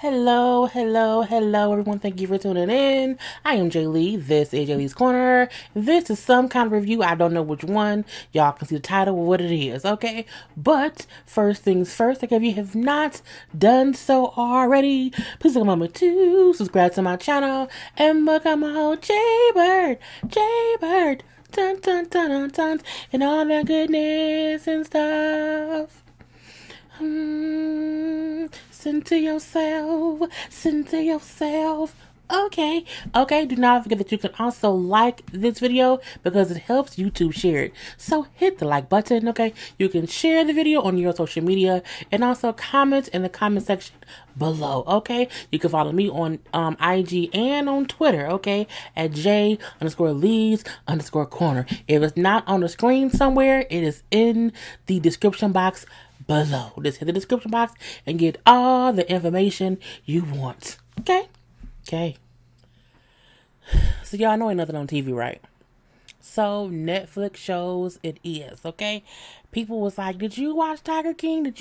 Hello, hello, everyone. Thank you for tuning in. I am Jay Lee. This is JLeesCorner. This is some kind of review. I don't know which one. Y'all can see the title of what it is, okay? But first things first, like if you have not done so already, please take a moment to subscribe to my channel and become a whole JayBird. JayBird. Dun dun dun dun dun. And all that goodness and stuff. Send to yourself. Send to yourself. Okay. Do not forget that you can also like this video because it helps YouTube share it. So hit the like button, okay? You can share the video on your social media and also comment in the comment section below, okay? You can follow me on IG and on Twitter, okay? At J_Lees_Corner. If it's not on the screen somewhere, it is in the description box below. Just hit the description box and get all the information you want. Okay? So y'all know ain't nothing on TV, right? So Netflix shows it is, okay? People was like, did you watch Tiger King?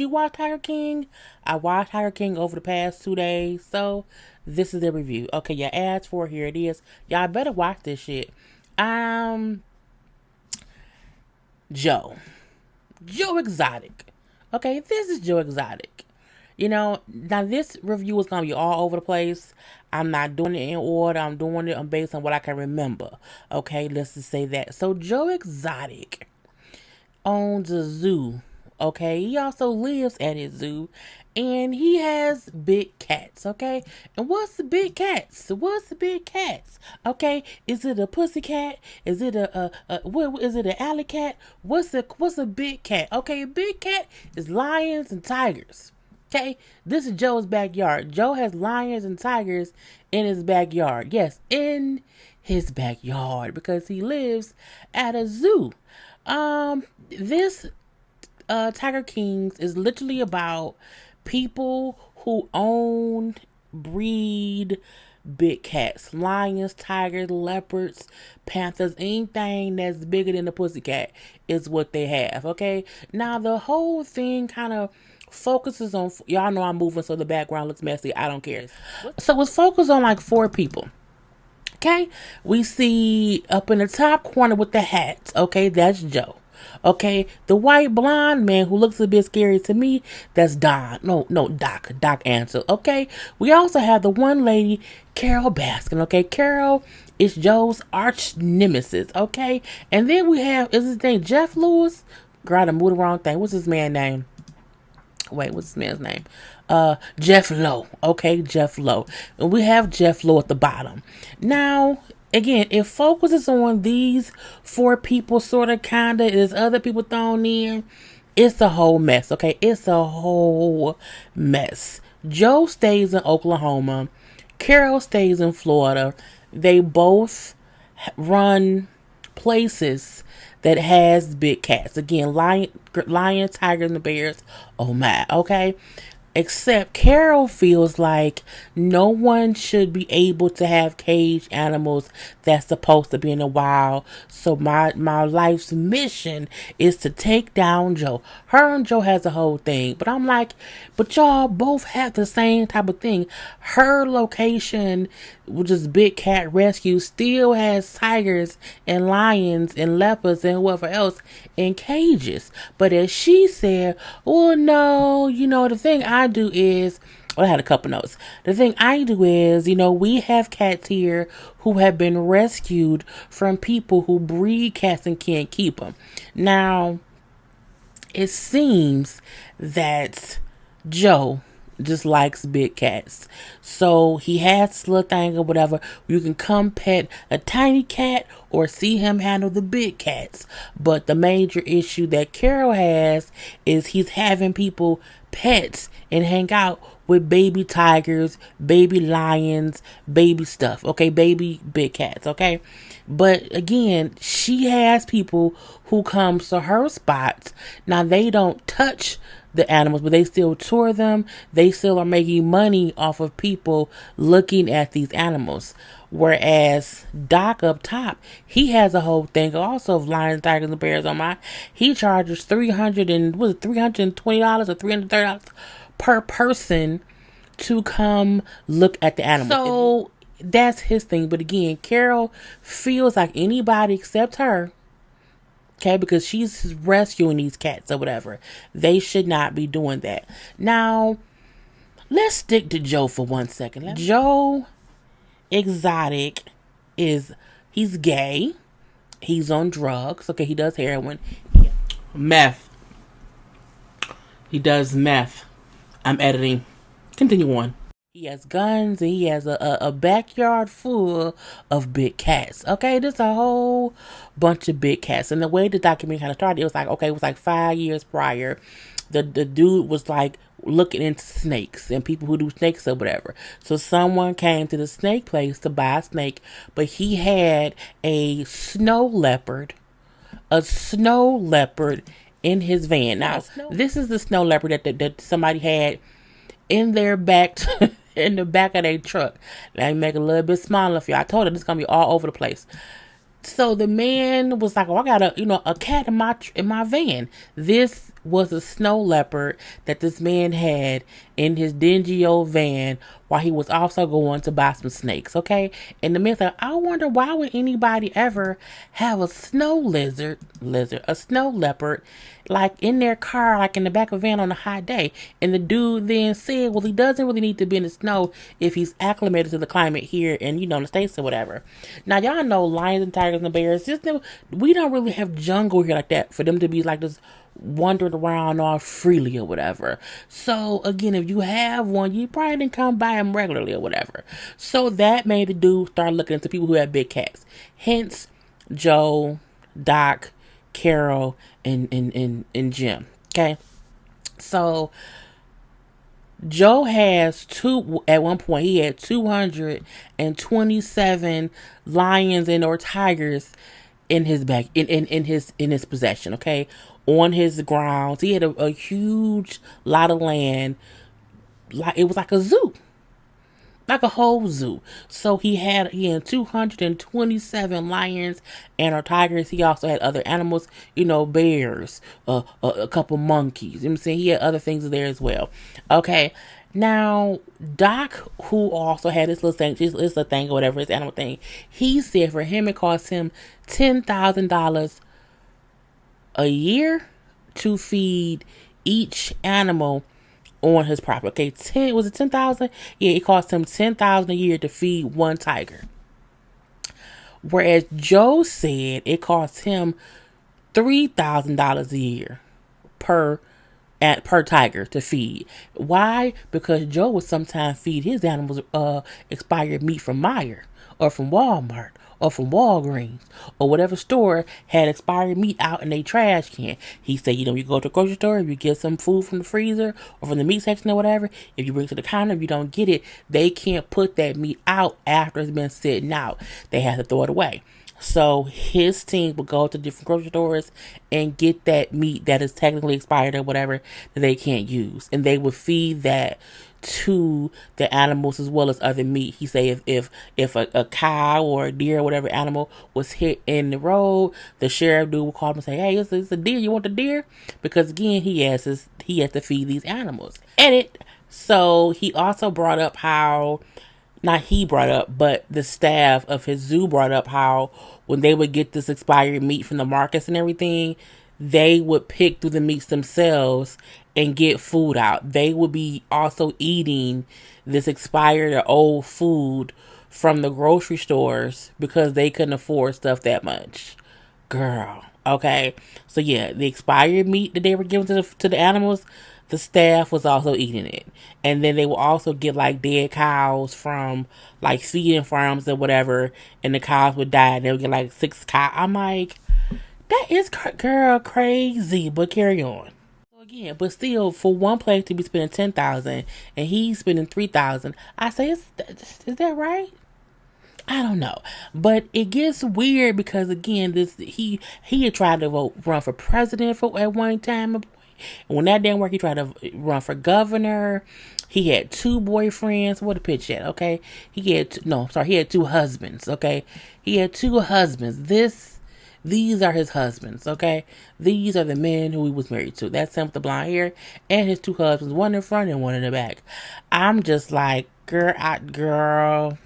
I watched Tiger King over the past 2 days. So this is the review. Okay, yeah, ads for here it is. Y'all better watch this shit. Joe Exotic. Okay, this is Joe Exotic. Now this review is going to be all over the place. I'm not doing it in order. I'm doing it based on what I can remember. Okay, let's just say that. So Joe Exotic owns a zoo. Okay, he also lives at his zoo. And he has big cats, okay? And what's the big cats? Okay, is it a pussy cat? Is it what is it, an alley cat? What's a big cat? Okay, a big cat is lions and tigers. Okay, this is Joe's backyard. Joe has lions and tigers in his backyard. Yes, in his backyard because he lives at a zoo. This Tiger Kings is literally about people who own, breed big cats, lions, tigers, leopards, panthers, anything that's bigger than a pussycat is what they have. Okay, now the whole thing kind of focuses on, y'all know I'm moving so the background looks messy, I don't care. So it's focused on like 4 people. Okay, we see up in the top corner with the hats, okay, that's Joe. Okay, the white blonde man who looks a bit scary to me, that's Don. Doc Ansel. Okay, we also have the one lady, Carole Baskin. Okay, Carole is Joe's arch nemesis. Okay, and then we have, is his name Jeff Lewis? Girl, I moved the wrong thing. What's his man's name? Wait, what's his man's name? Jeff Lowe. Okay, Jeff Lowe. And we have Jeff Lowe at the bottom. Now, again, it focuses on these 4 people, sort of, kind of. There's other people thrown in. It's a whole mess, okay? It's a whole mess. Joe stays in Oklahoma. Carole stays in Florida. They both run places that has big cats. Again, lion, tigers, and bears. Oh my, okay? Except Carole feels like no one should be able to have caged animals that's supposed to be in the wild. So my life's mission is to take down Joe. Her and Joe has a whole thing. But I'm like, but y'all both have the same type of thing. Her location, which is Big Cat Rescue, still has tigers and lions and leopards and whoever else in cages. But as she said, well, no, the thing I do is, well, I had a couple notes. The thing I do is, we have cats here who have been rescued from people who breed cats and can't keep them. Now, it seems that Joe just likes big cats. So he has this little thing or whatever. You can come pet a tiny cat or see him handle the big cats. But the major issue that Carole has is he's having people pets and hang out with baby tigers, baby lions, baby stuff. Okay, baby big cats. Okay. But again, she has people who come to her spots. Now they don't touch the animals, but they still tour them. They still are making money off of people looking at these animals. Whereas Doc up top, he has a whole thing also of lions, tigers, and bears on mine. He charges $320 or $330 per person to come look at the animals. So that's his thing. But again, Carole feels like anybody except her, okay, because she's rescuing these cats or whatever, they should not be doing that. Now, let's stick to Joe for 1 second. Joe Exotic he's gay. He's on drugs. Okay, he does heroin. Meth. He does meth. I'm editing. Continue on. He has guns and he has a backyard full of big cats. Okay, there's a whole bunch of big cats. And the way the documentary kind of started, it was like 5 years prior. The dude was like looking into snakes and people who do snakes or whatever. So someone came to the snake place to buy a snake, but he had a snow leopard in his van. Now, this is the snow leopard that somebody had in their back, in the back of their truck. Let me make it a little bit smaller for you. I told her this is gonna be all over the place. So the man was like, "Oh, I got a cat in my van." This was a snow leopard that this man had in his dingy old van while he was also going to buy some snakes. Okay, and the man said, "I wonder why would anybody ever have a snow a snow leopard, like in their car, like in the back of a van on a hot day?" And the dude then said, "Well, he doesn't really need to be in the snow if he's acclimated to the climate here in the States or whatever." Now y'all know lions and tigers and bears. We don't really have jungle here like that for them to be like this wandering around all freely or whatever. So again, if you have one, you probably didn't come by him regularly or whatever. So that made the dude start looking into people who have big cats. Hence, Joe, Doc, Carole, and Jim. Okay, so Joe has at one point he had 227 lions and or tigers in his back in his possession. Okay, on his grounds, he had a huge lot of land, like it was like a zoo, like a whole zoo. So he had 227 lions and or tigers. He also had other animals, bears, a couple monkeys. You know what I'm saying? He had other things there as well. Okay. Now, Doc, who also had this little thing or whatever, his animal thing, he said for him it cost him $10,000 a year to feed each animal on his property. Okay, was it 10,000? Yeah, it cost him 10,000 a year to feed one tiger. Whereas Joe said it cost him $3,000 a year per tiger to feed. Why? Because Joe would sometimes feed his animals expired meat from Meijer or from Walmart or from Walgreens or whatever store had expired meat out in their trash can. He said, you go to the grocery store, if you get some food from the freezer or from the meat section or whatever, if you bring it to the counter, if you don't get it, they can't put that meat out after it's been sitting out. They have to throw it away. So his team would go to different grocery stores and get that meat that is technically expired or whatever that they can't use. And they would feed that to the animals as well as other meat. He say if a cow or a deer or whatever animal was hit in the road, the sheriff dude would call him and say, "Hey, it's a deer. You want the deer?" Because again, he has to feed these animals. So he also brought up how, not he brought up, but the staff of his zoo brought up how when they would get this expired meat from the markets and everything, they would pick through the meats themselves and get food out. They would be also eating this expired or old food from the grocery stores because they couldn't afford stuff that much. Girl, okay? So yeah, the expired meat that they were giving to the animals, the staff was also eating it. And then they will also get like dead cows from like feeding farms or whatever, and the cows would die and they would get like 6 cows. I'm like, that is girl crazy, but carry on. So again, but still, for one place to be spending $10,000 and he's spending $3,000, I say, is that right? I don't know, but it gets weird because again, he had tried to run for president at one time. And when that didn't work, he tried to run for governor. He had 2 boyfriends. What a pitch at, okay? He had 2 husbands, okay? He had 2 husbands. These are his husbands, okay? These are the men who he was married to. That's him with the blonde hair and his two husbands, one in front and one in the back. I'm just like, girl,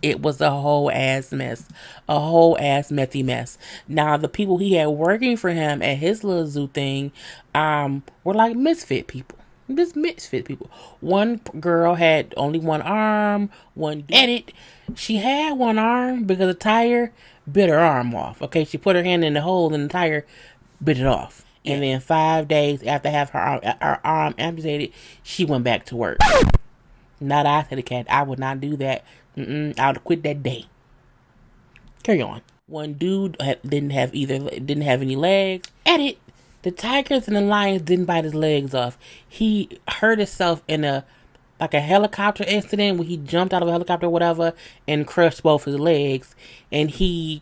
it was a whole ass mess. A whole ass methy mess. Now, the people he had working for him at his little zoo thing were like misfit people. Just misfit people. One girl had only one arm, one edit. She had one arm because the tire bit her arm off. Okay, she put her hand in the hole and the tire bit it off. And then 5 days after having her arm amputated, she went back to work. Not I, said the cat. I would not do that. I would have quit that day. Carry on. One dude didn't have any legs. Edit. The tigers and the lions didn't bite his legs off. He hurt himself in a helicopter incident where he jumped out of a helicopter or whatever and crushed both his legs. And he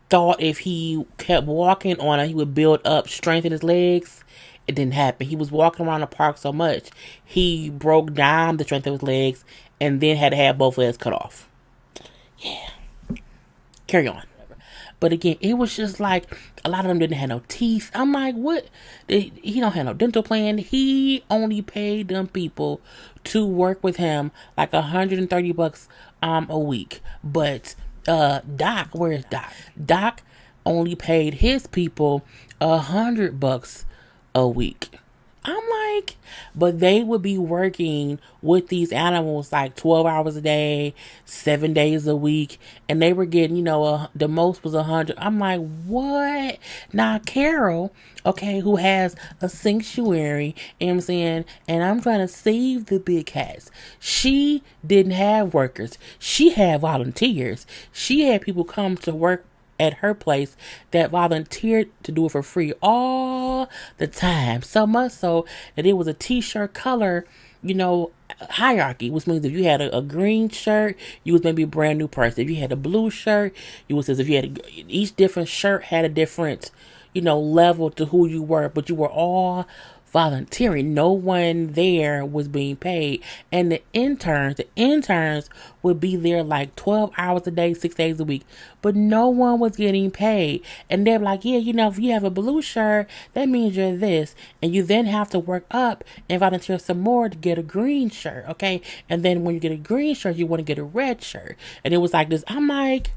thought if he kept walking on it, he would build up strength in his legs. It didn't happen. He was walking around the park so much, he broke down the strength of his legs and then had to have both legs cut off. Yeah. Carry on. But again, it was just like a lot of them didn't have no teeth. I'm like, what? He don't have no dental plan. He only paid them people to work with him like $130 a week. But Doc, where's Doc? Doc only paid his people $100 a week. I'm like, but they would be working with these animals like 12 hours a day, 7 days a week, and they were getting, the most was 100. I'm like, what? Now, Carole, okay, who has a sanctuary, you know what I'm saying, and I'm trying to save the big cats. She didn't have workers. She had volunteers. She had people come to work at her place that volunteered to do it for free all the time. So much so that it was a t-shirt color, hierarchy, which means if you had a green shirt, you was maybe a brand new person. If you had a blue shirt, each different shirt had a different, level to who you were, but you were all volunteering. No one there was being paid. And the interns would be there like 12 hours a day, 6 days a week, but no one was getting paid. And they're like, yeah, if you have a blue shirt, that means you're this. And you then have to work up and volunteer some more to get a green shirt. Okay. And then when you get a green shirt, you want to get a red shirt. And it was like this. I'm like,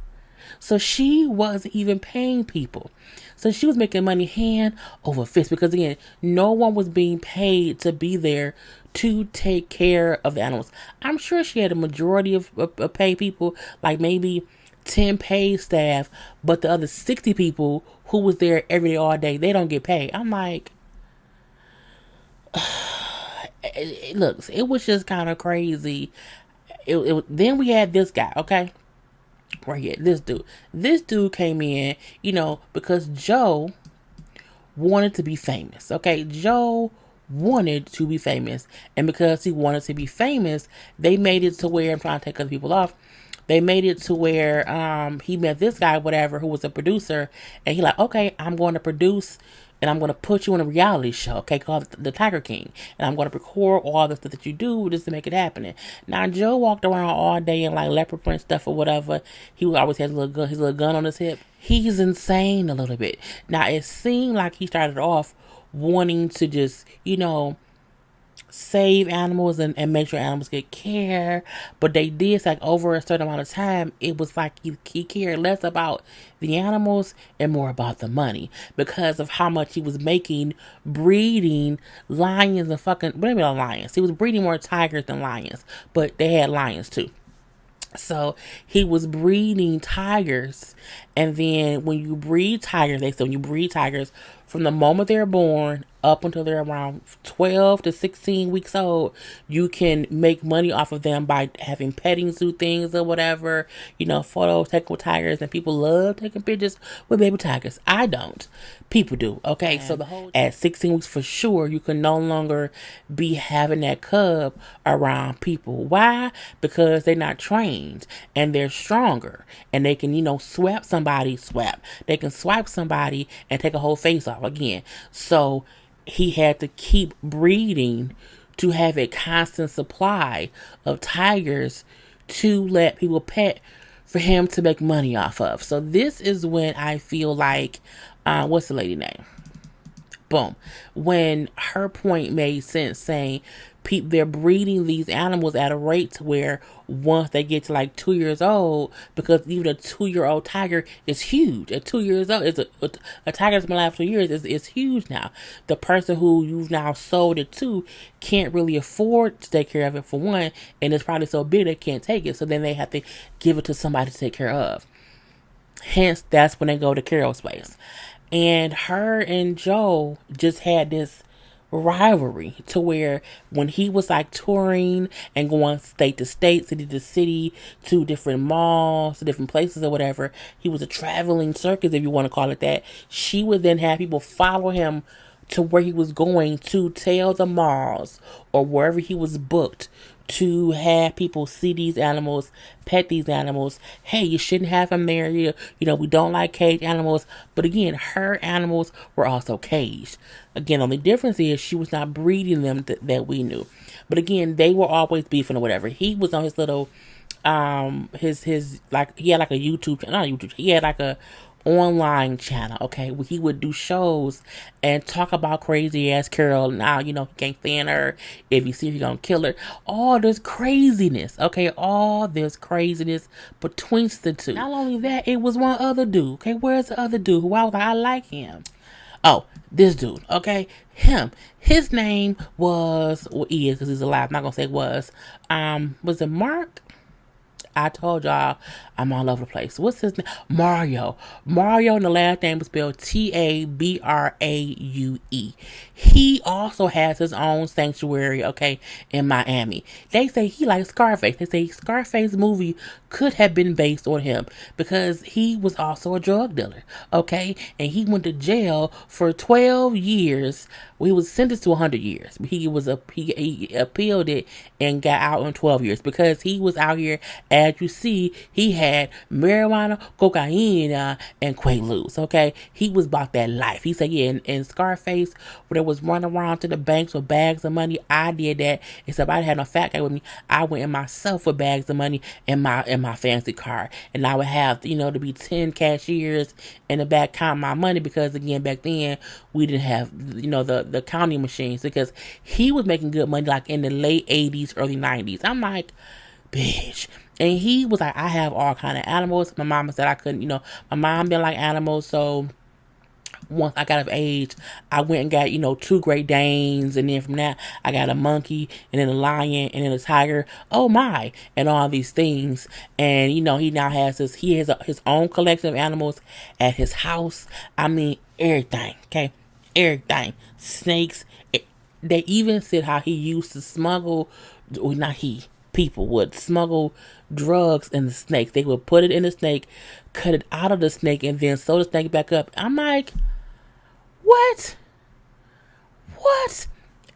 so she wasn't even paying people. So she was making money hand over fist because, again, no one was being paid to be there to take care of the animals. I'm sure she had a majority of paid people, like maybe 10 paid staff, but the other 60 people who was there every day, all day, they don't get paid. I'm like, it was just kind of crazy. Then we had this guy, okay? Right here, this dude came in, because Joe wanted to be famous. Okay, Joe wanted to be famous, and because he wanted to be famous, they made it to where, I'm trying to take other people off, they made it to where he met this guy, whatever, who was a producer, and he like, okay, I'm going to produce and I'm going to put you in a reality show, okay, called The Tiger King. And I'm going to record all the stuff that you do just to make it happen. Now, Joe walked around all day in like leopard print stuff or whatever. He always had his little gun on his hip. He's insane a little bit. Now, it seemed like he started off wanting to just, save animals and make sure animals get care, but they did like over a certain amount of time, it was like he cared less about the animals and more about the money because of how much he was making breeding lions and maybe not lions. He was breeding more tigers than lions, but they had lions too. So he was breeding tigers, and then when you breed tigers, from the moment they're born up until they're around 12 to 16 weeks old, you can make money off of them by having petting zoo things or whatever, photos taken with tigers, and people love taking pictures with baby tigers. I don't. People do. Okay, and so at 16 weeks for sure, you can no longer be having that cub around people. Why? Because they're not trained and they're stronger and they can, they can swipe somebody and take a whole face off again. So he had to keep breeding to have a constant supply of tigers to let people pet for him to make money off of. So this is when I feel like, what's the lady name? Boom. When her point made sense, saying they're breeding these animals at a rate to where once they get to like 2 years old, because even a 2-year-old tiger is huge. At 2 years old, a tiger that's been alive for 2 years is huge now. The person who you've now sold it to can't really afford to take care of it, for one, and it's probably so big they can't take it. So then they have to give it to somebody to take care of. Hence, that's when they go to Carole's place. And her and Joe just had this rivalry to where when he was like touring and going state to state, city to city, to different malls, to different places or whatever, he was a traveling circus, if you want to call it that. She would then have people follow him to where he was going to tell the malls or wherever he was booked to have people see these animals, pet these animals. Hey, you shouldn't have them there. You know, we don't like caged animals. But again, her animals were also caged. Again, the only difference is she was not breeding them that we knew. But again, they were always beefing or whatever. He was on his little, his like, he had like a YouTube, not a YouTube, he had like a online channel, okay, where he would do shows and talk about crazy ass Carole. Now, you know, he can't stand her. If you see her, you're gonna kill her. All this craziness, okay, all this craziness between the two. Not only that, it was one other dude, okay, where's the other dude who I was like, I like him. Oh, this dude, okay, him. His name was, well, is, because he's alive, I'm not gonna say was it Mark? I told y'all I'm all over the place. What's his name? Mario. Mario, and the last name was spelled Tabraue. He also has his own sanctuary, okay, in Miami. They say he likes Scarface. They say Scarface movie could have been based on him because he was also a drug dealer, okay? And he went to jail for 12 years. He was sentenced to 100 years. He appealed it and got out in 12 years because he was out here. As you see, he had marijuana, cocaine, and Quaaludes, okay? He was about that life. He said, yeah, in Scarface, where they was running around to the banks with bags of money, I did that. Except I had no fat guy with me. I went in myself with bags of money in my fancy car. And I would have, you know, to be 10 cashiers in the back counting my money because, again, back then, we didn't have, you know, the counting machines because he was making good money like in the late 80s, early 90s. I'm like, bitch. And he was like, I have all kind of animals. My mama said I couldn't, you know, my mom didn't like animals, so once I got of age, I went and got, you know, 2 Great Danes, and then from that, I got a monkey, and then a lion, and then a tiger. Oh my, and all these things. And you know, he now has his own collection of animals at his house. I mean, everything. Okay, everything. Snakes. They even said how he used to smuggle. Well, not he. People would smuggle drugs in the snake. They would put it in the snake, cut it out of the snake, and then sew the snake back up. I'm like, what?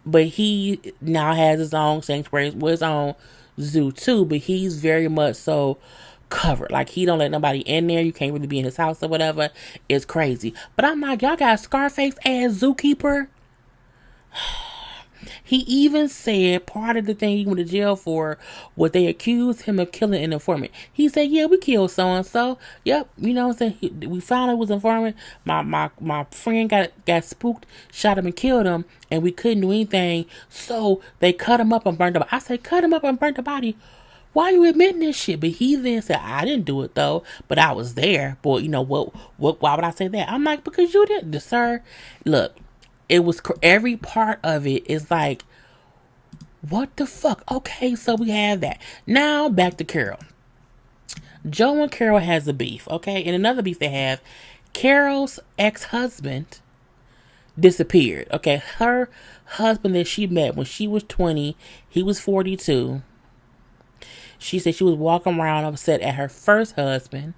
But he now has his own sanctuary with his own zoo too. But he's very much so covered. Like, he don't let nobody in there. You can't really be in his house or whatever. It's crazy. But I'm like, y'all got Scarface as zookeeper? He even said part of the thing he went to jail for was they accused him of killing an informant. He said, yeah, we killed so-and-so. Yep, you know what I'm saying? We found it was an informant. My friend got spooked, shot him and killed him, and we couldn't do anything. So they cut him up and burnt the body. I said, cut him up and burnt the body? Why are you admitting this shit? But he then said, I didn't do it though, but I was there. Boy, you know what? Why would I say that? I'm like, because you didn't, sir. Look. It was every part of it is like, what the fuck? Okay, so we have that. Now back to Carole. Joe and Carole has a beef, okay? And another beef they have, Carole's ex-husband disappeared, okay? Her husband that she met when she was 20, he was 42. She said she was walking around upset at her first husband.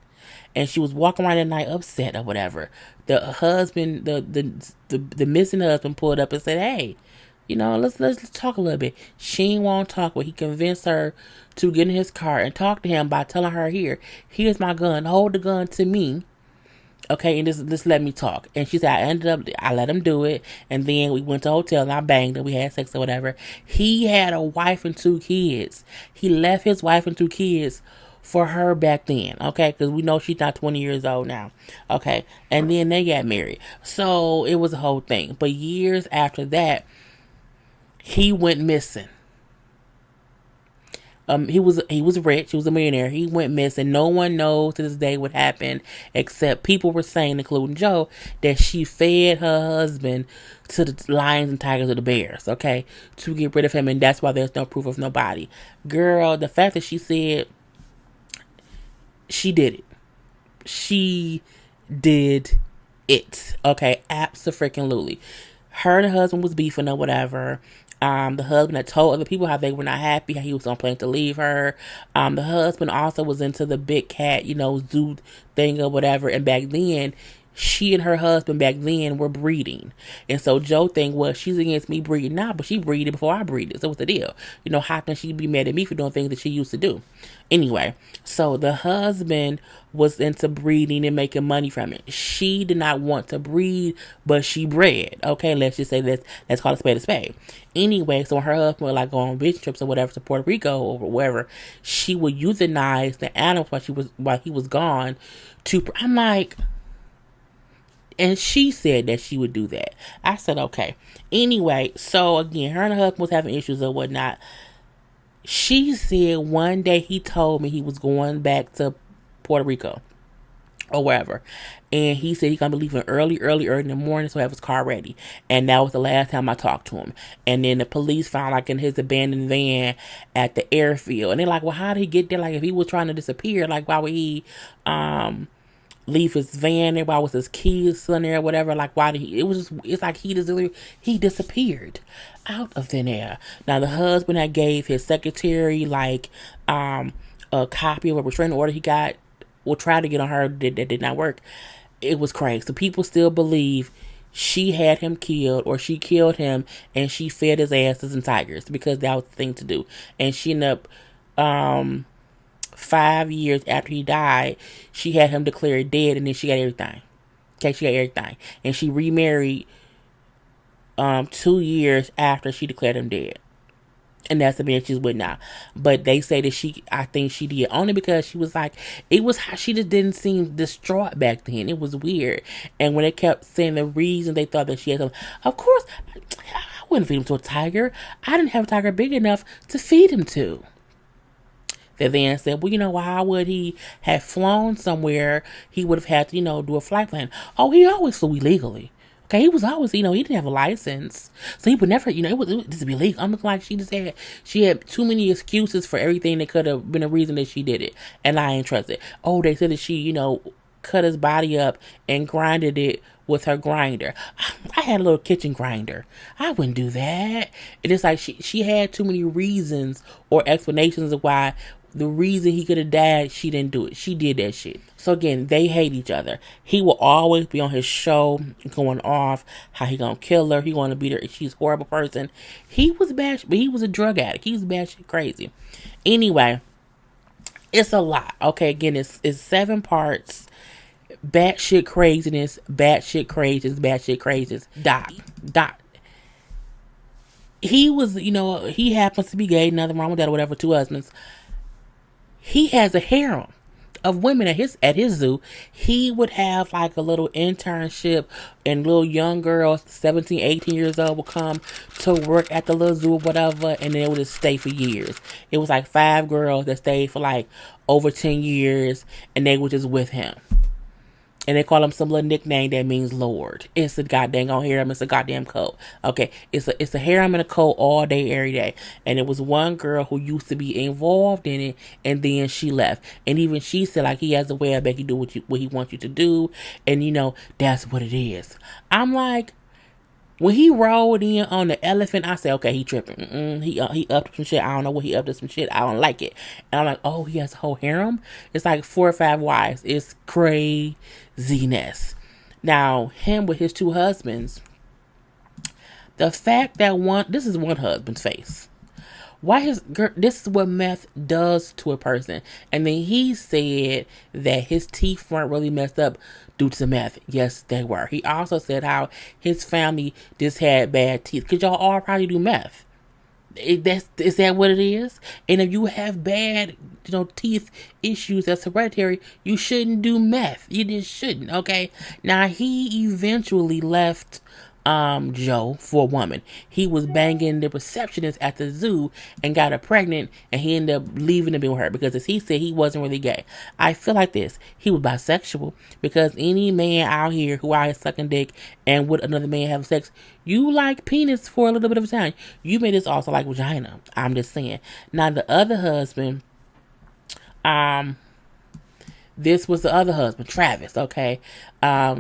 And she was walking around at night upset or whatever. The husband, the missing husband pulled up and said, hey, you know, let's talk a little bit. She won't talk, but he convinced her to get in his car and talk to him by telling her, here's my gun. Hold the gun to me. Okay, and just let me talk. And she said, I let him do it. And then we went to a hotel and I banged and we had sex or whatever. He had a wife and 2 kids. He left his wife and 2 kids for her back then, okay? Because we know she's not 20 years old now, okay? And then they got married. So it was a whole thing. But years after that, he went missing. He was rich. He was a millionaire. He went missing. No one knows to this day what happened, except people were saying, including Joe, that she fed her husband to the lions and tigers or the bears, okay, to get rid of him, and that's why there's no proof of nobody. Girl, the fact that she said she did it, she did it, okay, absolutely. Her and her husband was beefing or whatever. The husband had told other people how they were not happy, how he was on plan to leave her. The husband also was into the big cat, zoo thing or whatever. And back then, she and her husband back then were breeding. And so Joe thing was, she's against me breeding now, but she breeded before I breeded. So what's the deal? How can she be mad at me for doing things that she used to do? Anyway, so the husband was into breeding and making money from it. She did not want to breed, but she bred. Okay, let's just say let's call it a spade. Anyway, so when her husband would go on business trips or whatever to Puerto Rico or wherever, she would euthanize the animals while he was gone. I'm like, and she said that she would do that. I said, okay. Anyway, so again, her and her husband was having issues or whatnot. She said one day he told me he was going back to Puerto Rico or wherever. And he said he's going to be leaving early in the morning so have his car ready. And that was the last time I talked to him. And then the police found in his abandoned van at the airfield. And they're like, well, how did he get there? If he was trying to disappear, why would he leave his van there? Why was his keys in there or whatever? Why did he? It's like he disappeared out of thin air. Now the husband had gave his secretary a copy of a restraining order he got, or tried to get on her that did not work. It was crazy. So people still believe she had him killed, or she killed him and she fed his asses and tigers, because that was the thing to do. And she ended up 5 years after he died, she had him declared dead, and then she got everything. Okay, she got everything. And she remarried 2 years after she declared him dead. And that's the man she's with now. But they say that I think she did only because she was she just didn't seem distraught back then. It was weird. And when they kept saying the reason they thought that she had something, of course, I wouldn't feed him to a tiger. I didn't have a tiger big enough to feed him to. They then said, well, why would he have flown somewhere? He would have had to, do a flight plan. Oh, he always flew illegally. Okay, he was always, he didn't have a license. So he would never, it would just be illegal. I'm looking like she had too many excuses for everything that could have been a reason that she did it. And I ain't trust it. Oh, they said that she, cut his body up and grinded it with her grinder. I had a little kitchen grinder. I wouldn't do that. And it's like she had too many reasons or explanations of why the reason he could have died, she didn't do it. She did that shit. So again, they hate each other. He will always be on his show going off how he gonna kill her. He gonna beat her. She's a horrible person. He was bad, but he was a drug addict. He was bad shit crazy. Anyway, it's a lot. Okay, again, it's 7 parts. Bad shit craziness. Bad shit craziness. Bad shit craziness. Dot. He was, he happens to be gay. Nothing wrong with that or whatever. 2 husbands. He has a harem of women at his zoo. He would have a little internship, and little young girls, 17, 18 years old, would come to work at the little zoo or whatever, and they would just stay for years. It was 5 girls that stayed for over 10 years, and they were just with him. And they call him some little nickname that means Lord. It's a goddamn harem. It's a goddamn cult. Okay, it's a harem and a cult all day, every day. And it was one girl who used to be involved in it, and then she left. And even she said he has a way. I bet he do what he wants you to do, and that's what it is. I'm like, when he rolled in on the elephant, I said, okay, he tripping. He up to some shit. I don't know what he up to some shit. I don't like it. And I'm like, oh, he has a whole harem? It's 4 or 5 wives. It's craziness. Now, him with his 2 husbands, the fact that this is one husband's face. This is what meth does to a person. And then he said that his teeth weren't really messed up due to meth. Yes, they were. He also said how his family just had bad teeth. Because y'all all probably do meth. Is that what it is? And if you have bad, teeth issues that's hereditary, you shouldn't do meth. You just shouldn't. Okay. Now he eventually left Joe for a woman. He was banging the receptionist at the zoo and got her pregnant, and he ended up leaving to be with her because, as he said, he wasn't really gay. I feel like this. He was bisexual because any man out here who out here sucking dick and with another man having sex, you like penis for a little bit of time. You may just also like vagina. I'm just saying. Now the other husband, this was the other husband, Travis, okay?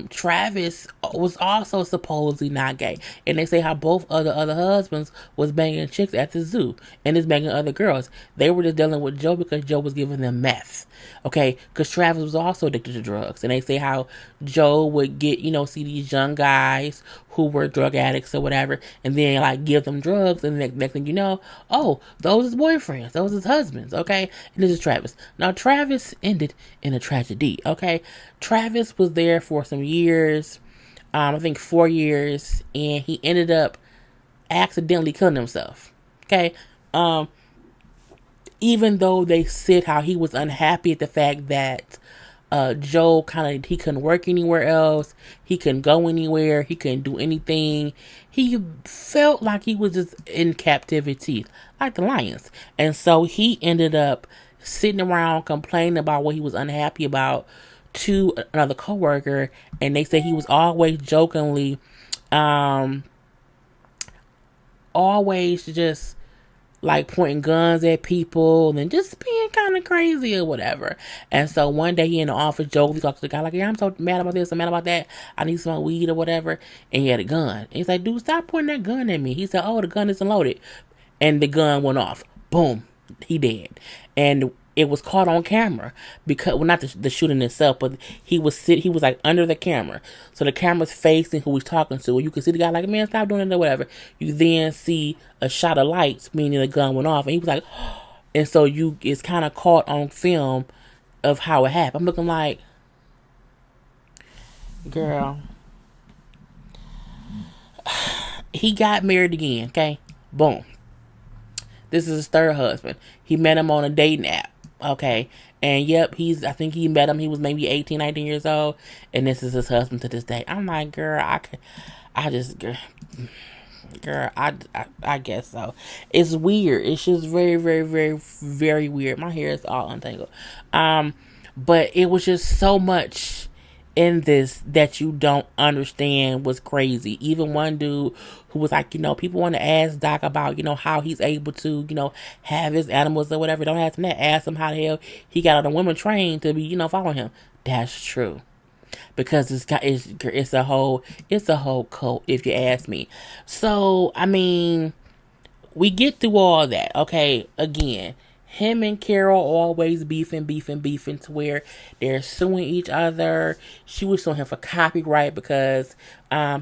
Travis was also supposedly not gay. And they say how both of the other husbands was banging chicks at the zoo and is banging other girls. They were just dealing with Joe because Joe was giving them meth, okay? Because Travis was also addicted to drugs. And they say how Joe would get, see these young guys who were drug addicts or whatever, and then like give them drugs, and the next thing you know, oh, those is boyfriends, those is husbands, okay? And this is Travis. Now Travis ended in a tragedy, okay? Travis was there for some years, I think 4 years, and he ended up accidentally killing himself, okay? Even though they said how he was unhappy at the fact that Joe he couldn't work anywhere else. He couldn't go anywhere. He couldn't do anything. He felt like he was just in captivity, like the lions. And so he ended up sitting around complaining about what he was unhappy about to another coworker. And they say he was always jokingly, always just like pointing guns at people and then just being kind of crazy or whatever. And so one day he in the office jokingly talks to the guy like, yeah, I'm so mad about this, I'm mad about that, I need some weed or whatever. And he had a gun. And he's like, dude, stop pointing that gun at me. He said, oh, the gun isn't loaded. And the gun went off. Boom. He dead. And it was caught on camera because, well, not the shooting itself, but he was like under the camera. So the camera's facing who he's talking to. You can see the guy like, man, stop doing it or whatever. You then see a shot of lights, meaning the gun went off. And he was like, and so it's kind of caught on film of how it happened. I'm looking like, girl, he got married again, okay? Boom. This is his third husband. He met him on a dating app. Okay. And yep, I think he met him. He was maybe 18, 19 years old. And this is his husband to this day. I'm like, girl, I guess so. It's weird. It's just very, very, very, very weird. My hair is all untangled. But it was just so much in this that you don't understand was crazy. Even one dude who was like, people want to ask Doc about, how he's able to, have his animals or whatever. Don't ask him that. Ask him how the hell he got all the women trained to be, following him. That's true. Because it's a whole cult, if you ask me. So, I mean, we get through all that. Okay, again, him and Carole always beefing to where they're suing each other. She was suing him for copyright because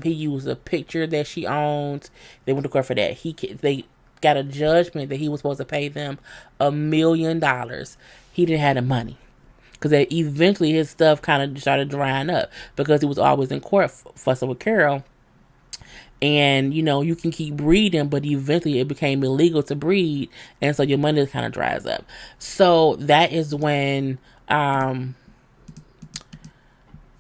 he used a picture that she owns. They went to court for that. They got a judgment that he was supposed to pay them $1 million. He didn't have the money because eventually his stuff kind of started drying up because he was always in court fussing with Carole. And, you can keep breeding, but eventually it became illegal to breed. And so your money kind of dries up. So that is when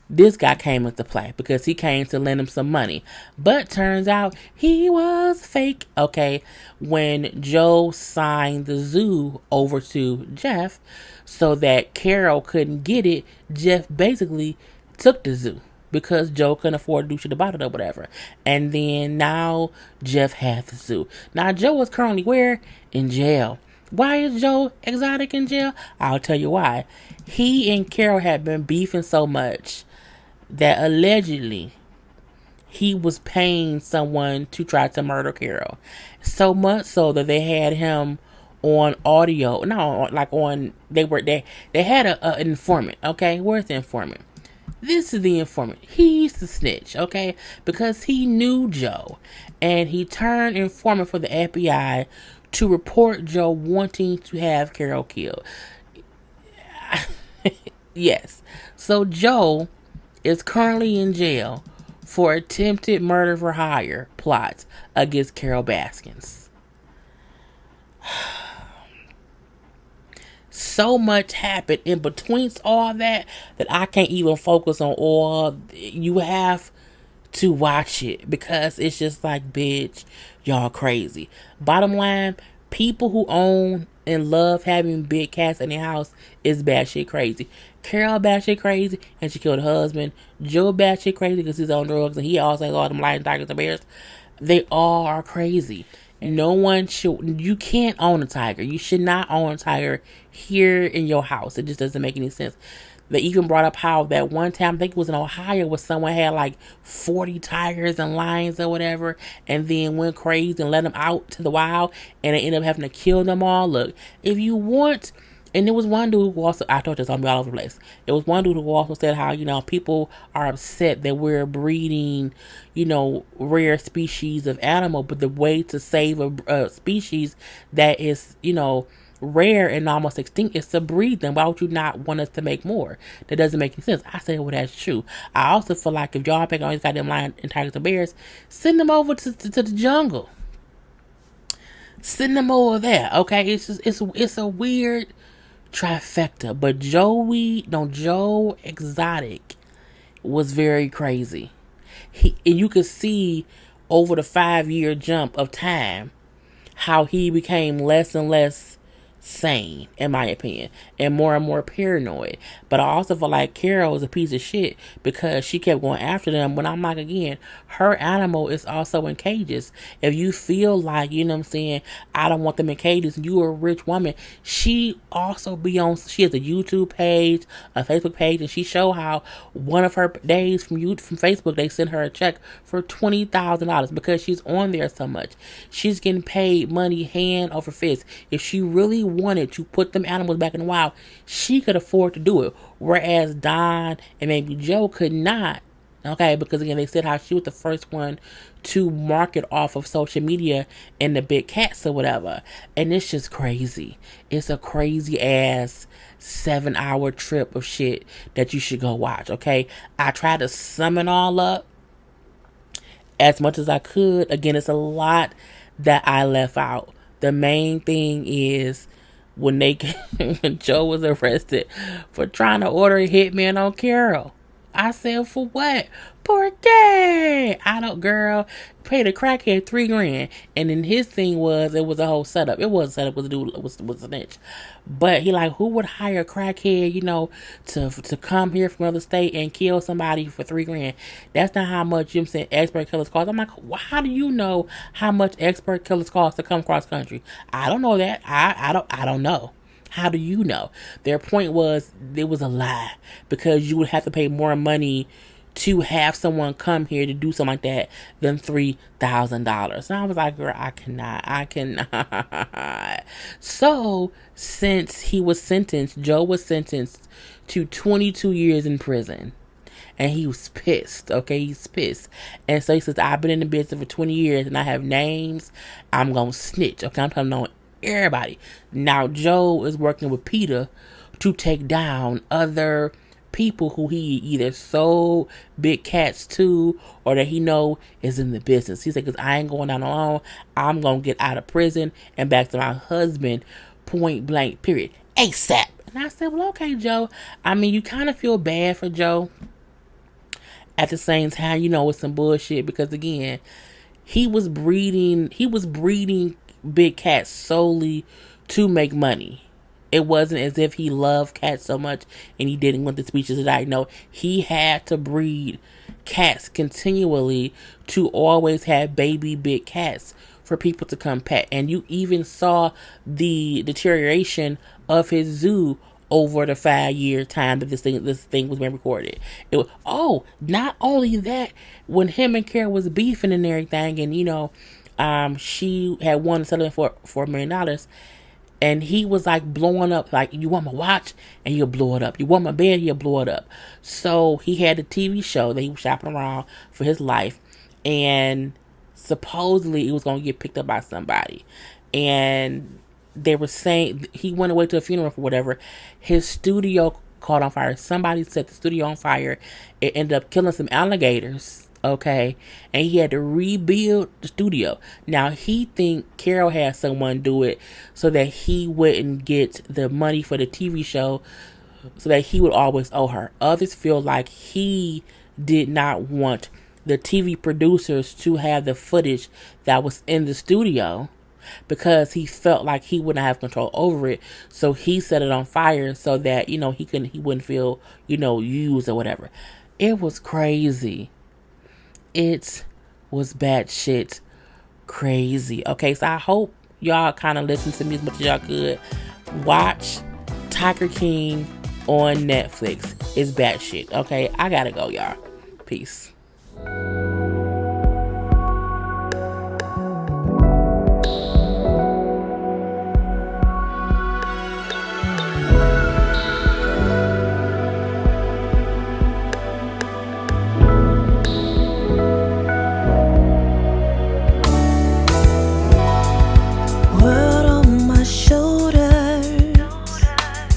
this guy came into play because he came to lend him some money. But turns out he was fake. Okay, when Joe signed the zoo over to Jeff so that Carole couldn't get it, Jeff basically took the zoo. Because Joe couldn't afford to do shit about it or whatever. And then now Jeff has the zoo. Now Joe is currently where? In jail. Why is Joe Exotic in jail? I'll tell you why. He and Carole had been beefing so much that allegedly he was paying someone to try to murder Carole. So much so that they had him on audio. No, like on, they had an informant. Okay, where's the informant? This is the informant. He's the snitch, okay? Because he knew Joe. And he turned informant for the FBI to report Joe wanting to have Carole killed. Yes. So Joe is currently in jail for attempted murder for hire plots against Carole Baskins. So much happened in between all that that I can't even focus on all. You have to watch it because it's just like, bitch, y'all crazy. Bottom line, people who own and love having big cats in their house is bad shit crazy. Carole bad shit crazy and she killed her husband. Joe bad shit crazy because he's on drugs and he also has all them lions, tigers, and bears. They all are crazy. No one should. You can't own a tiger. You should not own a tiger here in your house. It just doesn't make any sense. They even brought up how that one time, I think it was in Ohio, where someone had like 40 tigers and lions or whatever, and then went crazy and let them out to the wild, and they ended up having to kill them all. Look, if you want, and there was one dude who also, I told this, I'll be all over the place. There was one dude who also said how, people are upset that we're breeding, rare species of animal, but the way to save a species that is, rare and almost extinct is to breed them. Why would you not want us to make more? That doesn't make any sense. I say, well, that's true. I also feel like if y'all pick on these goddamn lions and tigers and bears, send them over to the jungle. Send them over there, okay? It's a weird trifecta, but Joe Exotic was very crazy. And you could see over the 5-year jump of time how he became less and less sane, in my opinion, and more paranoid. But I also feel like Carole is a piece of shit because she kept going after them. But I'm like, again, her animal is also in cages. If you feel like, I don't want them in cages, and you're a rich woman, she also she has a YouTube page, a Facebook page, and she showed how one of her days from Facebook, they sent her a check for $20,000 because she's on there so much. She's getting paid money hand over fist. If she really wanted to put them animals back in the wild, she could afford to do it. Whereas Don and maybe Joe could not. Okay, because again, they said how she was the first one to market off of social media and the big cats or whatever. And it's just crazy. It's a crazy ass 7-hour trip of shit that you should go watch. Okay, I tried to sum it all up as much as I could. Again, it's a lot that I left out. The main thing is when Joe was arrested for trying to order a hitman on Carole. I said, for what? Por qué? I don't, girl, paid a crackhead $3,000. And then his thing was, it was a whole setup. It was a setup, was a dude, was an itch. But he like, who would hire a crackhead, to come here from another state and kill somebody for $3,000? That's not how much expert killers cost. I'm like, how do you know how much expert killers cost to come cross country? I don't know that. I don't know. How do you know? Their point was it was a lie because you would have to pay more money to have someone come here to do something like that than $3,000. And I was like, girl, I cannot. So since he was sentenced, Joe was sentenced to 22 years in prison. And he was pissed, okay? He's pissed. And so he says, I've been in the business for 20 years and I have names. I'm going to snitch, okay? I'm telling on everybody. Now, Joe is working with Peter to take down other people who he either sold big cats to or that he know is in the business. He said, because I ain't going down alone. I'm going to get out of prison and back to my husband, point blank, period. ASAP. And I said, well, okay, Joe. I mean, you kind of feel bad for Joe. At the same time, it's some bullshit because, again, he was breeding big cats solely to make money. It wasn't as if he loved cats so much and he didn't want the species to die. No, he had to breed cats continually to always have baby big cats for people to come pet. And you even saw the deterioration of his zoo over the 5-year time that this thing was being recorded. It was, not only that, when him and Carole was beefing and everything, and she had won the settlement for $1 million, and he was like blowing up, like, you want my watch and you'll blow it up, you want my bed, you'll blow it up. So he had a TV show that he was shopping around for his life, and supposedly it was going to get picked up by somebody, and they were saying he went away to a funeral for whatever. His studio caught on fire. Somebody set the studio on fire. It ended up killing some alligators. okay? And he had to rebuild the studio. Now he think Carole had someone do it so that he wouldn't get the money for the TV show, so that he would always owe her. Others feel like he did not want the TV producers to have the footage that was in the studio because he felt like he wouldn't have control over it. So he set it on fire so that, he wouldn't feel, used or whatever. It was crazy. It was batshit crazy. Okay, so I hope y'all kind of listen to me as much as y'all could. Watch Tiger King on Netflix. It's batshit. Okay, I gotta go, y'all. Peace.